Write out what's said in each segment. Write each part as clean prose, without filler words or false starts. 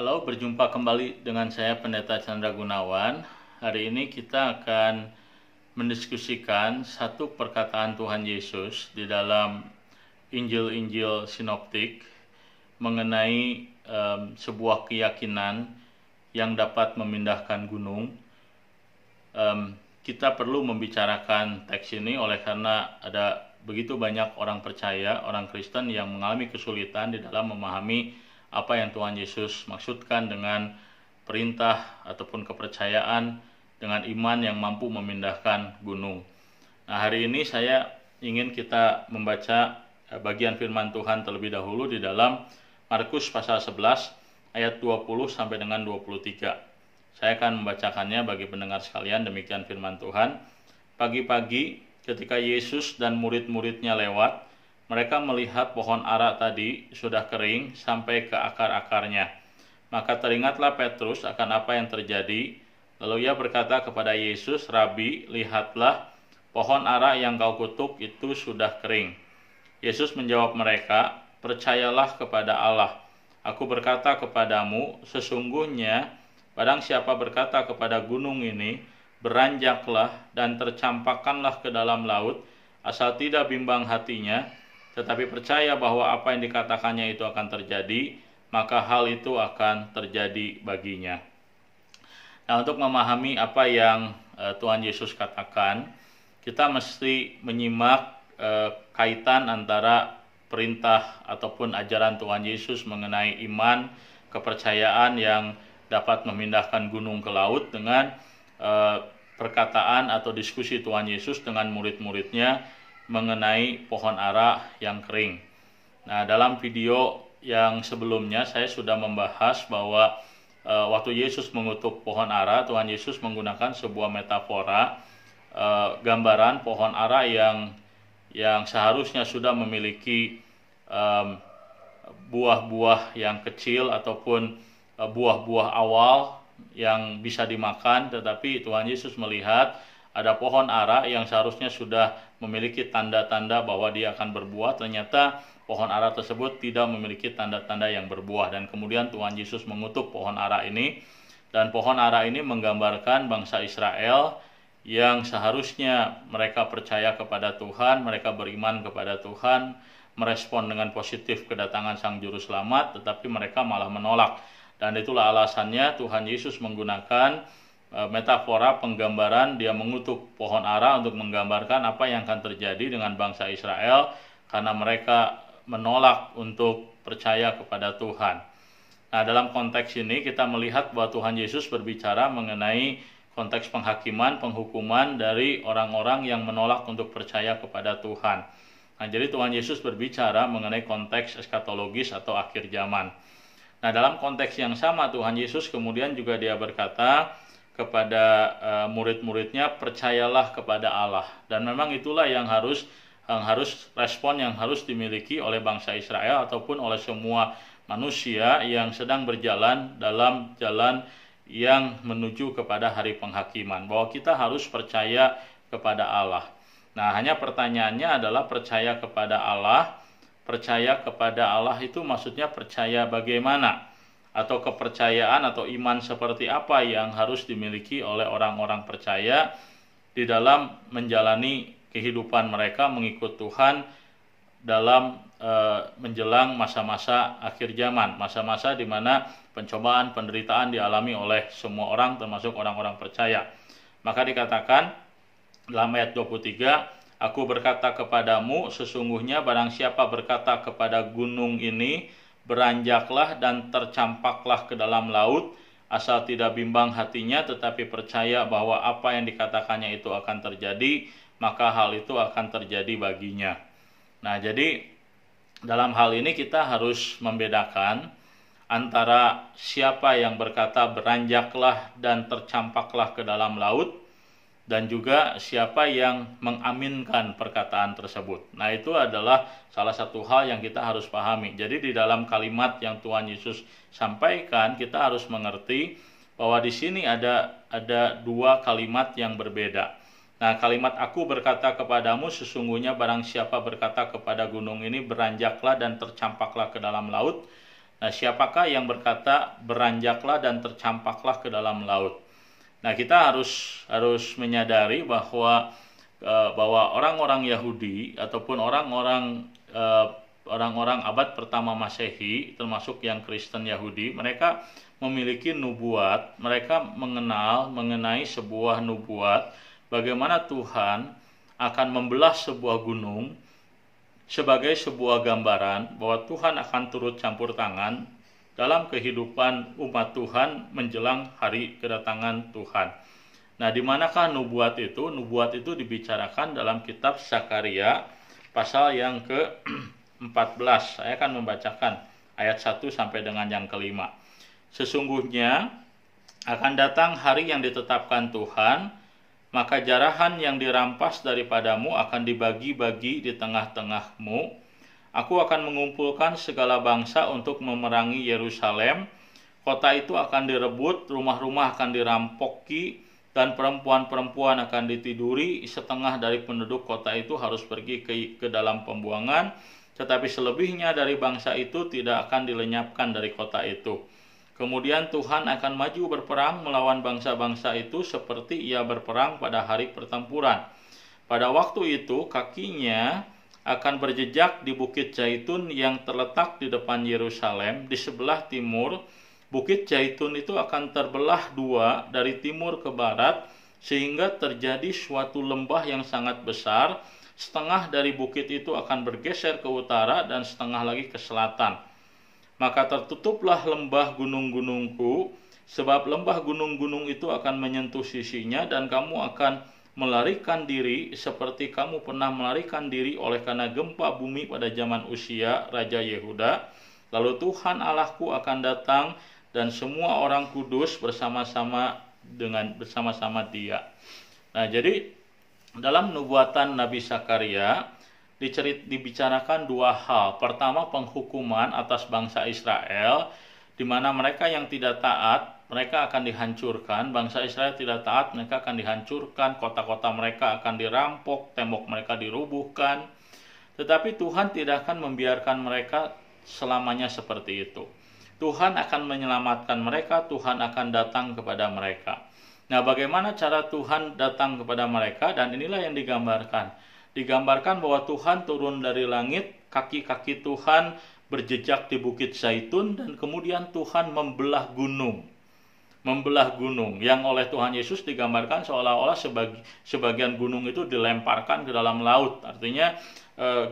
Halo, berjumpa kembali dengan saya Pendeta Chandra Gunawan. Hari ini kita akan mendiskusikan satu perkataan Tuhan Yesus di dalam Injil-Injil Sinoptik mengenai sebuah keyakinan yang dapat memindahkan gunung. Kita perlu membicarakan teks ini oleh karena ada begitu banyak orang percaya, orang Kristen yang mengalami kesulitan di dalam memahami apa yang Tuhan Yesus maksudkan dengan perintah ataupun kepercayaan dengan iman yang mampu memindahkan gunung. Nah, hari ini saya ingin kita membaca bagian firman Tuhan terlebih dahulu di dalam Markus pasal 11 ayat 20 sampai dengan 23. Saya akan membacakannya bagi pendengar sekalian. Demikian firman Tuhan. Pagi-pagi ketika Yesus dan murid-muridnya lewat, mereka melihat pohon ara tadi sudah kering sampai ke akar-akarnya. Maka teringatlah Petrus akan apa yang terjadi. Lalu ia berkata kepada Yesus, "Rabi, lihatlah, pohon ara yang kau kutuk itu sudah kering." Yesus menjawab mereka, "Percayalah kepada Allah. Aku berkata kepadamu, sesungguhnya barang siapa berkata kepada gunung ini, beranjaklah dan tercampakkanlah ke dalam laut, asal tidak bimbang hatinya, tetapi percaya bahwa apa yang dikatakannya itu akan terjadi, maka hal itu akan terjadi baginya." Nah, untuk memahami apa yang Tuhan Yesus katakan, kita mesti menyimak kaitan antara perintah ataupun ajaran Tuhan Yesus mengenai iman, kepercayaan yang dapat memindahkan gunung ke laut dengan perkataan atau diskusi Tuhan Yesus dengan murid-muridnya mengenai pohon ara yang kering. Nah, dalam video yang sebelumnya saya sudah membahas bahwa waktu Yesus mengutuk pohon ara, Tuhan Yesus menggunakan sebuah metafora, gambaran pohon ara yang seharusnya sudah memiliki buah-buah yang kecil ataupun buah-buah awal yang bisa dimakan, tetapi Tuhan Yesus melihat ada pohon ara yang seharusnya sudah memiliki tanda-tanda bahwa dia akan berbuah. Ternyata pohon ara tersebut tidak memiliki tanda-tanda yang berbuah, dan kemudian Tuhan Yesus mengutuk pohon ara ini. Dan pohon ara ini menggambarkan bangsa Israel yang seharusnya mereka percaya kepada Tuhan, mereka beriman kepada Tuhan, merespon dengan positif kedatangan Sang Juru Selamat, tetapi mereka malah menolak. Dan itulah alasannya Tuhan Yesus menggunakan metafora penggambaran, dia mengutuk pohon ara untuk menggambarkan apa yang akan terjadi dengan bangsa Israel karena mereka menolak untuk percaya kepada Tuhan. Nah, dalam konteks ini kita melihat bahwa Tuhan Yesus berbicara mengenai konteks penghakiman, penghukuman dari orang-orang yang menolak untuk percaya kepada Tuhan. Nah, jadi Tuhan Yesus berbicara mengenai konteks eskatologis atau akhir zaman. Nah, dalam konteks yang sama Tuhan Yesus kemudian juga dia berkata kepada murid-muridnya, percayalah kepada Allah. Dan memang itulah yang harus respon yang harus dimiliki oleh bangsa Israel ataupun oleh semua manusia yang sedang berjalan dalam jalan yang menuju kepada hari penghakiman, bahwa kita harus percaya kepada Allah. Nah, hanya pertanyaannya adalah percaya kepada Allah. Percaya kepada Allah itu maksudnya percaya bagaimana? Atau kepercayaan atau iman seperti apa yang harus dimiliki oleh orang-orang percaya di dalam menjalani kehidupan mereka mengikut Tuhan dalam menjelang masa-masa akhir zaman, masa-masa di mana pencobaan, penderitaan dialami oleh semua orang termasuk orang-orang percaya. Maka dikatakan dalam ayat 23, "Aku berkata kepadamu, sesungguhnya barang siapa berkata kepada gunung ini, beranjaklah dan tercampaklah ke dalam laut, asal tidak bimbang hatinya, tetapi percaya bahwa apa yang dikatakannya itu akan terjadi, maka hal itu akan terjadi baginya." Nah, jadi dalam hal ini kita harus membedakan antara siapa yang berkata beranjaklah dan tercampaklah ke dalam laut, dan juga siapa yang mengaminkan perkataan tersebut. Nah, itu adalah salah satu hal yang kita harus pahami. Jadi di dalam kalimat yang Tuhan Yesus sampaikan, kita harus mengerti bahwa di sini ada dua kalimat yang berbeda. Nah, kalimat "aku berkata kepadamu", sesungguhnya barang siapa berkata kepada gunung ini, beranjaklah dan tercampaklah ke dalam laut. Nah, siapakah yang berkata beranjaklah dan tercampaklah ke dalam laut? Nah, kita harus menyadari bahwa orang-orang Yahudi ataupun orang-orang abad pertama Masehi, termasuk yang Kristen Yahudi, mereka memiliki nubuat. Mereka mengenal mengenai sebuah nubuat bagaimana Tuhan akan membelah sebuah gunung sebagai sebuah gambaran bahwa Tuhan akan turut campur tangan dalam kehidupan umat Tuhan menjelang hari kedatangan Tuhan. Nah, di manakah nubuat itu? Nubuat itu dibicarakan dalam kitab Zakaria pasal yang ke-14. Saya akan membacakan ayat 1 sampai dengan yang ke-5. Sesungguhnya akan datang hari yang ditetapkan Tuhan, maka jarahan yang dirampas daripadamu akan dibagi-bagi di tengah-tengahmu. Aku akan mengumpulkan segala bangsa untuk memerangi Yerusalem. Kota itu akan direbut, rumah-rumah akan dirampoki, dan perempuan-perempuan akan ditiduri. Setengah dari penduduk kota itu harus pergi ke dalam pembuangan, tetapi selebihnya dari bangsa itu tidak akan dilenyapkan dari kota itu. Kemudian Tuhan akan maju berperang melawan bangsa-bangsa itu seperti ia berperang pada hari pertempuran. Pada waktu itu kakinya akan berjejak di Bukit Zaitun yang terletak di depan Yerusalem di sebelah timur. Bukit Zaitun itu akan terbelah dua dari timur ke barat sehingga terjadi suatu lembah yang sangat besar. Setengah dari bukit itu akan bergeser ke utara dan setengah lagi ke selatan. Maka tertutuplah lembah gunung-gunungku, sebab lembah gunung-gunung itu akan menyentuh sisinya, dan kamu akan melarikan diri seperti kamu pernah melarikan diri oleh karena gempa bumi pada zaman Usia, Raja Yehuda. Lalu Tuhan Allahku akan datang dan semua orang kudus bersama-sama Dia. Nah, jadi dalam nubuatan Nabi Zakaria dibicarakan dua hal. Pertama, penghukuman atas bangsa Israel, di mana mereka yang tidak taat, mereka akan dihancurkan. Bangsa Israel tidak taat, mereka akan dihancurkan. Kota-kota mereka akan dirampok, tembok mereka dirubuhkan. Tetapi Tuhan tidak akan membiarkan mereka selamanya seperti itu. Tuhan akan menyelamatkan mereka, Tuhan akan datang kepada mereka. Nah, bagaimana cara Tuhan datang kepada mereka? Dan inilah yang digambarkan. Digambarkan bahwa Tuhan turun dari langit, kaki-kaki Tuhan berjejak di Bukit Zaitun, dan kemudian Tuhan membelah gunung. Yang oleh Tuhan Yesus digambarkan seolah-olah sebagian gunung itu dilemparkan ke dalam laut. Artinya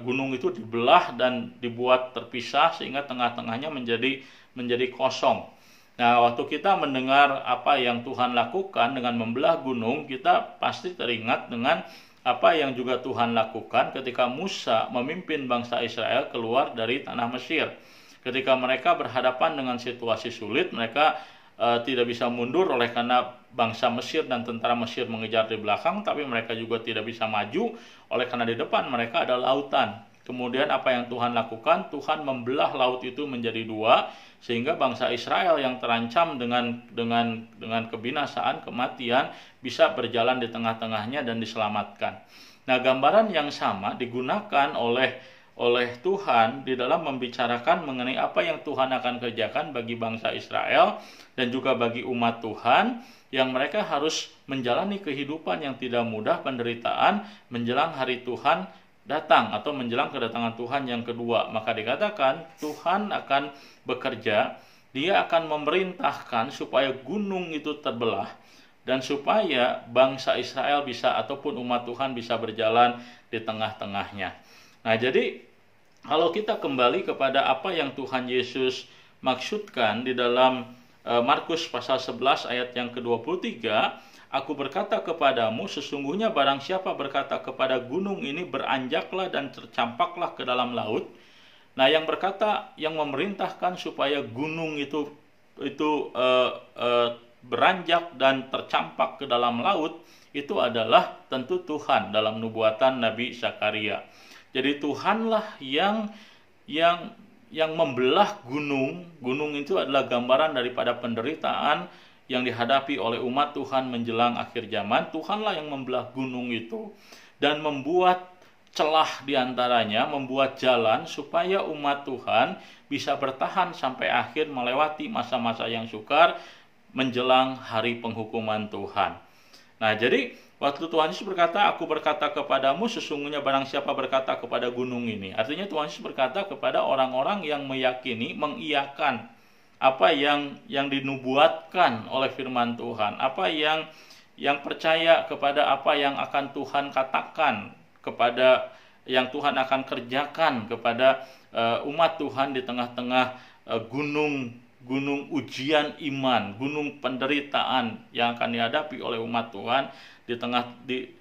gunung itu dibelah dan dibuat terpisah sehingga tengah-tengahnya menjadi kosong. Nah, waktu kita mendengar apa yang Tuhan lakukan dengan membelah gunung, kita pasti teringat dengan apa yang juga Tuhan lakukan ketika Musa memimpin bangsa Israel keluar dari tanah Mesir. Ketika mereka berhadapan dengan situasi sulit, mereka tidak bisa mundur oleh karena bangsa Mesir dan tentara Mesir mengejar di belakang, tapi mereka juga tidak bisa maju oleh karena di depan mereka ada lautan. Kemudian apa yang Tuhan lakukan? Tuhan membelah laut itu menjadi dua, sehingga bangsa Israel yang terancam dengan kebinasaan, kematian, bisa berjalan di tengah-tengahnya dan diselamatkan. Nah, gambaran yang sama digunakan oleh Tuhan di dalam membicarakan mengenai apa yang Tuhan akan kerjakan bagi bangsa Israel dan juga bagi umat Tuhan, yang mereka harus menjalani kehidupan yang tidak mudah, penderitaan menjelang hari Tuhan datang atau menjelang kedatangan Tuhan yang kedua. Maka dikatakan Tuhan akan bekerja, Dia akan memerintahkan supaya gunung itu terbelah dan supaya bangsa Israel bisa ataupun umat Tuhan bisa berjalan di tengah-tengahnya. Nah, jadi kalau kita kembali kepada apa yang Tuhan Yesus maksudkan di dalam Markus pasal 11 ayat yang ke-23, Aku berkata kepadamu, sesungguhnya barang siapa berkata kepada gunung ini beranjaklah dan tercampaklah ke dalam laut. Nah, yang berkata, yang memerintahkan supaya gunung itu beranjak dan tercampak ke dalam laut, itu adalah tentu Tuhan dalam nubuatan Nabi Zakaria. Jadi Tuhanlah yang membelah gunung. Gunung itu adalah gambaran daripada penderitaan yang dihadapi oleh umat Tuhan menjelang akhir zaman. Tuhanlah yang membelah gunung itu dan membuat celah di antaranya, membuat jalan supaya umat Tuhan bisa bertahan sampai akhir melewati masa-masa yang sukar menjelang hari penghukuman Tuhan. Nah, jadi waktu Tuhan Yesus berkata, "Aku berkata kepadamu, sesungguhnya barang siapa berkata kepada gunung ini." Artinya Tuhan Yesus berkata kepada orang-orang yang meyakini, mengiyakan apa yang dinubuatkan oleh firman Tuhan, apa yang percaya kepada apa yang akan Tuhan katakan, kepada yang Tuhan akan kerjakan kepada umat Tuhan di tengah-tengah gunung ujian iman, gunung penderitaan yang akan dihadapi oleh umat Tuhan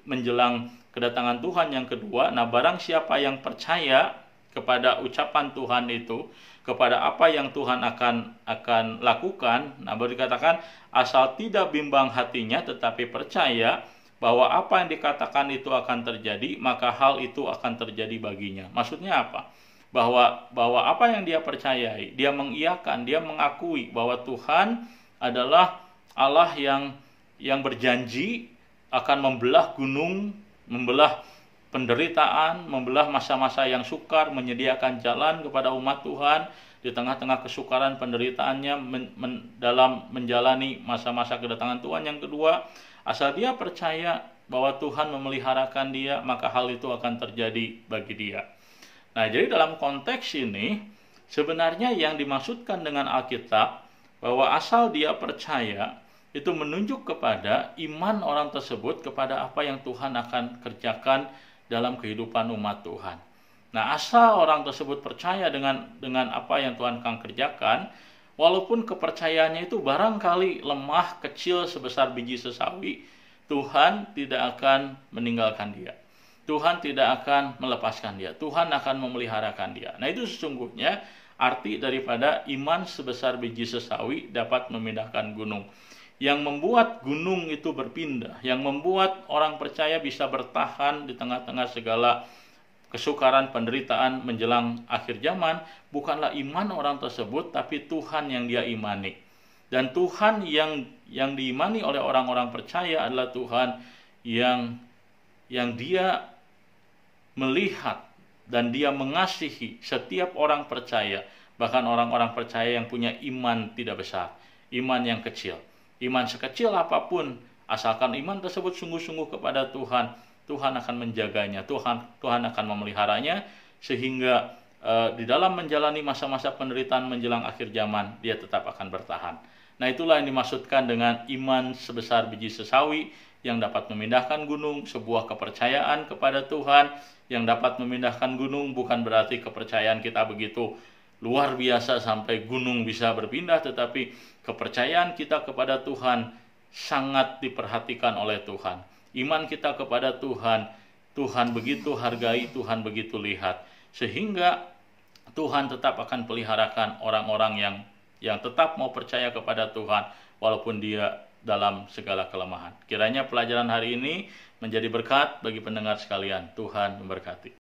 menjelang kedatangan Tuhan yang kedua. Nah, barang siapa yang percaya kepada ucapan Tuhan itu, kepada apa yang Tuhan akan lakukan, nah baru dikatakan asal tidak bimbang hatinya tetapi percaya bahwa apa yang dikatakan itu akan terjadi, maka hal itu akan terjadi baginya. Maksudnya apa? Bahwa apa yang dia percayai, dia mengiyakan, dia mengakui bahwa Tuhan adalah Allah yang berjanji akan membelah gunung, membelah penderitaan, membelah masa-masa yang sukar, menyediakan jalan kepada umat Tuhan di tengah-tengah kesukaran penderitaannya dalam menjalani masa-masa kedatangan Tuhan yang kedua. Asal dia percaya bahwa Tuhan memeliharakan dia, maka hal itu akan terjadi bagi dia. Nah, jadi dalam konteks ini sebenarnya yang dimaksudkan dengan Alkitab bahwa asal dia percaya itu menunjuk kepada iman orang tersebut kepada apa yang Tuhan akan kerjakan dalam kehidupan umat Tuhan. Nah, asal orang tersebut percaya dengan apa yang Tuhan akan kerjakan, walaupun kepercayaannya itu barangkali lemah, kecil sebesar biji sesawi, Tuhan tidak akan meninggalkan dia. Tuhan tidak akan melepaskan dia. Tuhan akan memeliharakan dia. Nah, itu sesungguhnya arti daripada iman sebesar biji sesawi dapat memindahkan gunung. Yang membuat gunung itu berpindah, yang membuat orang percaya bisa bertahan di tengah-tengah segala kesukaran penderitaan menjelang akhir zaman, bukanlah iman orang tersebut, tapi Tuhan yang dia imani. Dan Tuhan yang diimani oleh orang-orang percaya adalah Tuhan yang dia melihat dan dia mengasihi setiap orang percaya, bahkan orang-orang percaya yang punya iman tidak besar, iman yang kecil. Iman sekecil apapun, asalkan iman tersebut sungguh-sungguh kepada Tuhan, Tuhan akan menjaganya, Tuhan akan memeliharanya, sehingga di dalam menjalani masa-masa penderitaan menjelang akhir zaman, dia tetap akan bertahan. Nah, itulah yang dimaksudkan dengan iman sebesar biji sesawi yang dapat memindahkan gunung, sebuah kepercayaan kepada Tuhan yang dapat memindahkan gunung. Bukan berarti kepercayaan kita begitu luar biasa sampai gunung bisa berpindah, tetapi kepercayaan kita kepada Tuhan sangat diperhatikan oleh Tuhan. Iman kita kepada Tuhan, Tuhan begitu hargai, Tuhan begitu lihat, sehingga Tuhan tetap akan peliharakan orang-orang yang tetap mau percaya kepada Tuhan walaupun dia dalam segala kelemahan. Kiranya pelajaran hari ini menjadi berkat bagi pendengar sekalian. Tuhan memberkati.